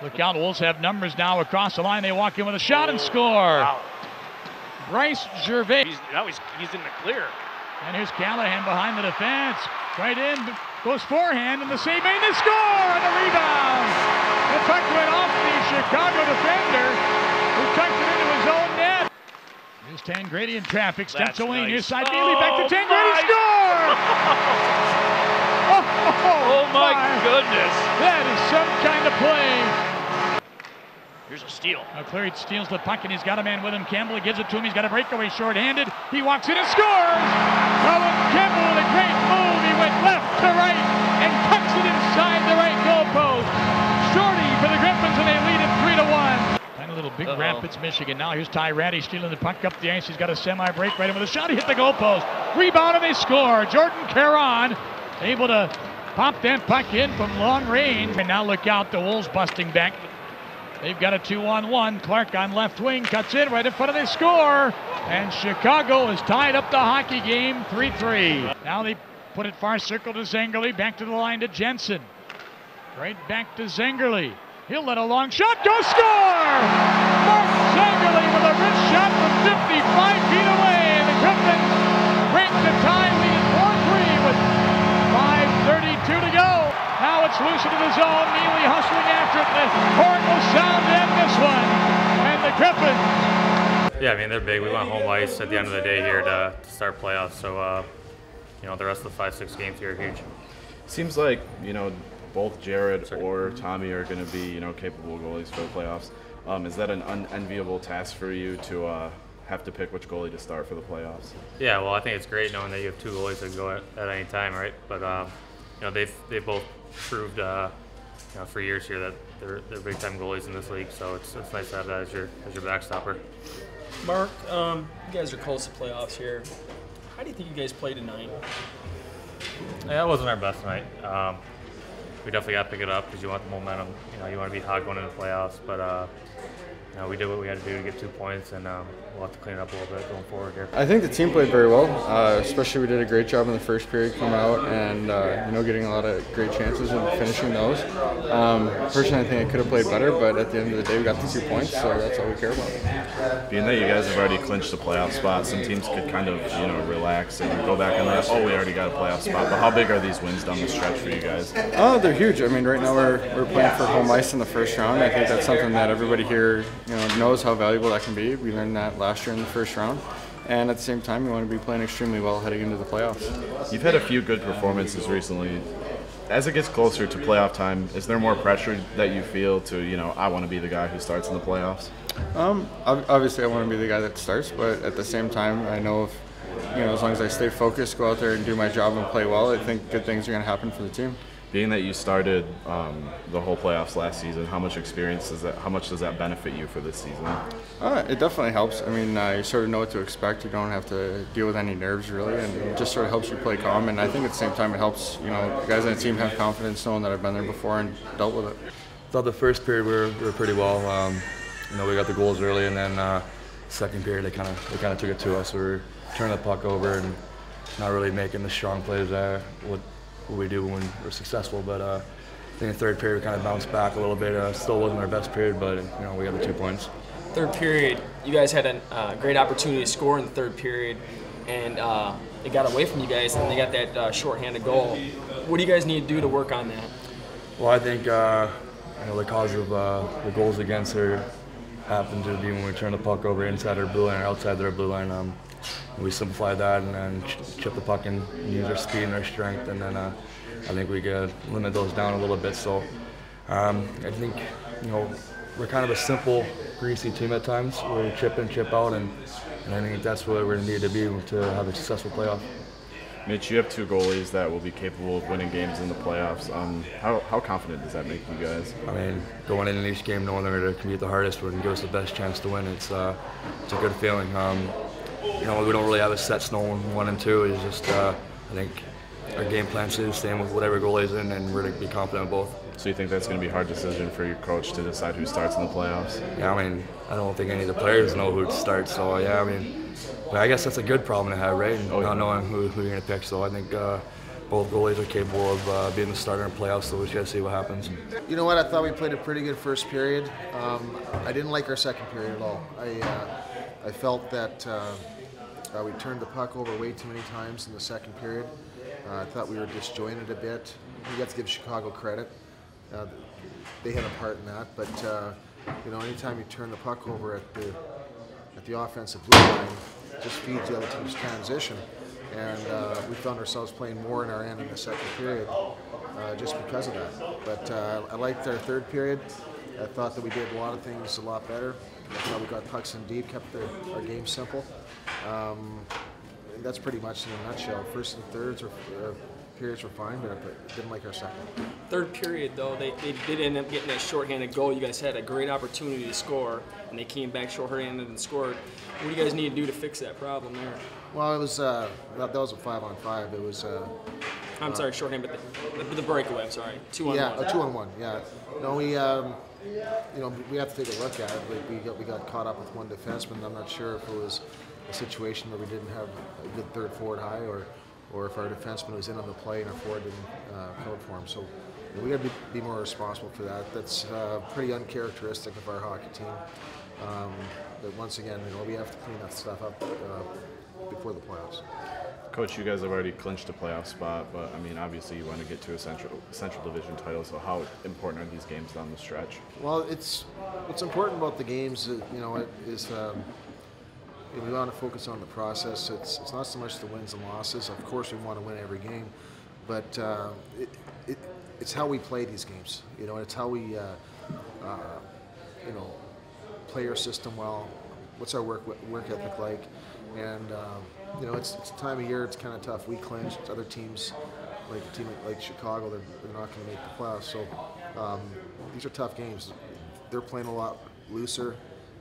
Look out, Wolves have numbers now across the line. They walk in with a shot and score. Wow. Bryce Gervais. He's in the clear. And here's Callahan behind the defense. Right in, goes forehand, and the save made, they score on the rebound. The puck went off the Chicago defender, who tucked it into his own net. Here's Tangradi in traffic, steps away, nice. near side, Miele back to Tangradi, score! Oh my goodness. That is some kind of play. Here's a steal. Cleary steals the puck, and he's got a man with him. Campbell gives it to him. He's got a breakaway short-handed. He walks in and scores! Campbell with a great move. He went left to right and tucks it inside the right goalpost. Shorty for the Griffins, and they lead it 3-1. Kind of little Big Rapids, Michigan. Now here's Rattie stealing the puck up the ice. He's got a semi-break right in with a shot. He hit the goalpost. Rebound, and they score. Caron able to pop that puck in from long range. And now look out, the Wolves busting back. They've got a 2-on-1. Clark on left wing, cuts in right in front of the score. And Chicago has tied up the hockey game 3-3. Now they put it far circle to Zengerle, back to the line to Jensen. Right back to Zengerle. He'll let a long shot go, score! Mark Zengerle with a wrist shot from 55 feet away. And the Griffins break the tie, leading 4-3 with 5:32 to go. Now it's loose into the zone. Miele hustling after it. The horn will sound in this one. And the Griffins. Yeah, I mean, they're big. We want home ice at the end of the day here to start playoffs. So, you know, the rest of the 5-6 games here are huge. Seems like, you know, both Jared or Tommy are going to be, you know, capable goalies for the playoffs. Is that an unenviable task for you to have to pick which goalie to start for the playoffs? Yeah, well, I think it's great knowing that you have two goalies that can go at any time, right? But you know, they've both proved, you know, for years here that they're big time goalies in this league. So it's nice to have that as your backstopper. Mark, you guys are close to playoffs here. How do you think you guys played tonight? Yeah, it wasn't our best night. We definitely got to pick it up because you want the momentum. You know, you want to be hot going into the playoffs. But you know, we did what we had to do to get 2 points, and we'll have to clean it up a little bit going forward here. I think the team played very well. Especially we did a great job in the first period coming out and you know, getting a lot of great chances and finishing those. Personally, I think I could have played better, but at the end of the day, we got the 2 points, so that's all we care about. Being that you guys have already clinched the playoff spot, some teams could kind of, you know, relax and go back and like, oh, we already got a playoff spot. But how big are these wins down the stretch for you guys? Oh, they're huge. I mean, right now we're playing for home ice in the first round. I think that's something that everybody here, you know, knows how valuable that can be. We learned that last year in the first round. And at the same time, you want to be playing extremely well heading into the playoffs. You've had a few good performances recently. As it gets closer to playoff time, is there more pressure that you feel to, you know, I want to be the guy who starts in the playoffs? Obviously, I want to be the guy that starts, but at the same time, I know if, you know, as long as I stay focused, go out there and do my job and play well, I think good things are going to happen for the team. Being that you started the whole playoffs last season, how much experience does that? How much does that benefit you for this season? It definitely helps. I mean, you sort of know what to expect. You don't have to deal with any nerves really, and it just sort of helps you play calm. And I think at the same time, it helps, you know, the guys on the team have confidence knowing that I've been there before and dealt with it. I thought the first period we were pretty well. You know, we got the goals early, and then second period they kind of took it to us. We were turning the puck over and not really making the strong plays what we do when we're successful. But I think the third period we kind of bounced back a little bit. Still wasn't our best period, but you know, we got the 2 points. Third period, you guys had a great opportunity to score in the third period, and it got away from you guys, and they got that shorthanded goal. What do you guys need to do to work on that? Well, I think you know, the cause of the goals against her happened to be when we turned the puck over inside our blue line or outside their blue line. We simplified that and then chip the puck and use our speed and our strength, and then I think we could limit those down a little bit. So I think, you know, we're kind of a simple, greasy team at times. We chip in, chip out, and I think that's what we're going to need to be to have a successful playoff. Mitch, you have two goalies that will be capable of winning games in the playoffs. How confident does that make you guys? I mean, going into each game knowing they're going to compete the hardest would give us the best chance to win. It's a good feeling. You know, we don't really have a set stone 1 and 2. It's just I think our game plan stays the same with whatever goalie is in, and we're going to be confident in both. So you think that's going to be a hard decision for your coach to decide who starts in the playoffs? Yeah, I mean, I don't think any of the players know who to start. So yeah, I mean, but I guess that's a good problem to have, right? Not knowing who you're going to pick. So I think both goalies are capable of being the starter in playoffs, so we just got to see what happens. You know what? I thought we played a pretty good first period. I didn't like our second period at all. I felt that we turned the puck over way too many times in the second period. I thought we were disjointed a bit. You have to give Chicago credit. They had a part in that, but you know, anytime you turn the puck over at the offensive blue line, it just feeds the other team's transition. And we found ourselves playing more in our end in the second period just because of that. But I liked our third period. I thought that we did a lot of things a lot better. I thought we got pucks in deep, kept our game simple. And that's pretty much in a nutshell. First and thirds periods were fine, but I didn't like our second. Third period, though, they did end up getting that shorthanded goal. You guys had a great opportunity to score, and they came back shorthanded and scored. What do you guys need to do to fix that problem there? Well, it was that was a 5-on-5. It was. I'm sorry, shorthand, but the breakaway. I'm sorry, 2-on-1. Yeah, a 2-on-1. Yeah. No, we you know, we have to take a look at it. We got caught up with one defenseman. I'm not sure if it was a situation where we didn't have a good third forward high, or if our defenseman was in on the play and our forward didn't code for him. So you know, we got to be more responsible for that. That's pretty uncharacteristic of our hockey team. But once again, you know, we have to clean that stuff up before the playoffs. Coach, you guys have already clinched a playoff spot, but I mean, obviously you want to get to a Central Division title. So how important are these games down the stretch? Well, what's important about the games, you know, is we want to focus on the process. It's not so much the wins and losses. Of course, we want to win every game, but it's how we play these games. You know, it's how we you know, play our system well. What's our work ethic like? And you know, it's a time of year. It's kind of tough. We clinched. Other teams, like a team like Chicago, they're not going to make the playoffs. So these are tough games. They're playing a lot looser.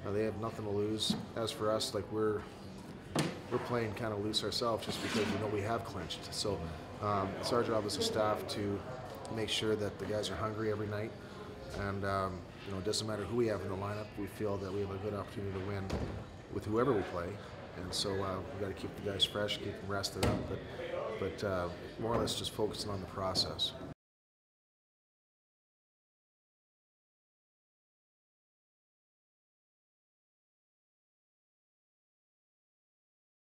They have nothing to lose. As for us, like we're playing kind of loose ourselves, just because we know we have clinched. So it's our job as a staff to make sure that the guys are hungry every night, and you know, it doesn't matter who we have in the lineup. We feel that we have a good opportunity to win with whoever we play. And so we've got to keep the guys fresh, keep them rested up, but more or less just focusing on the process.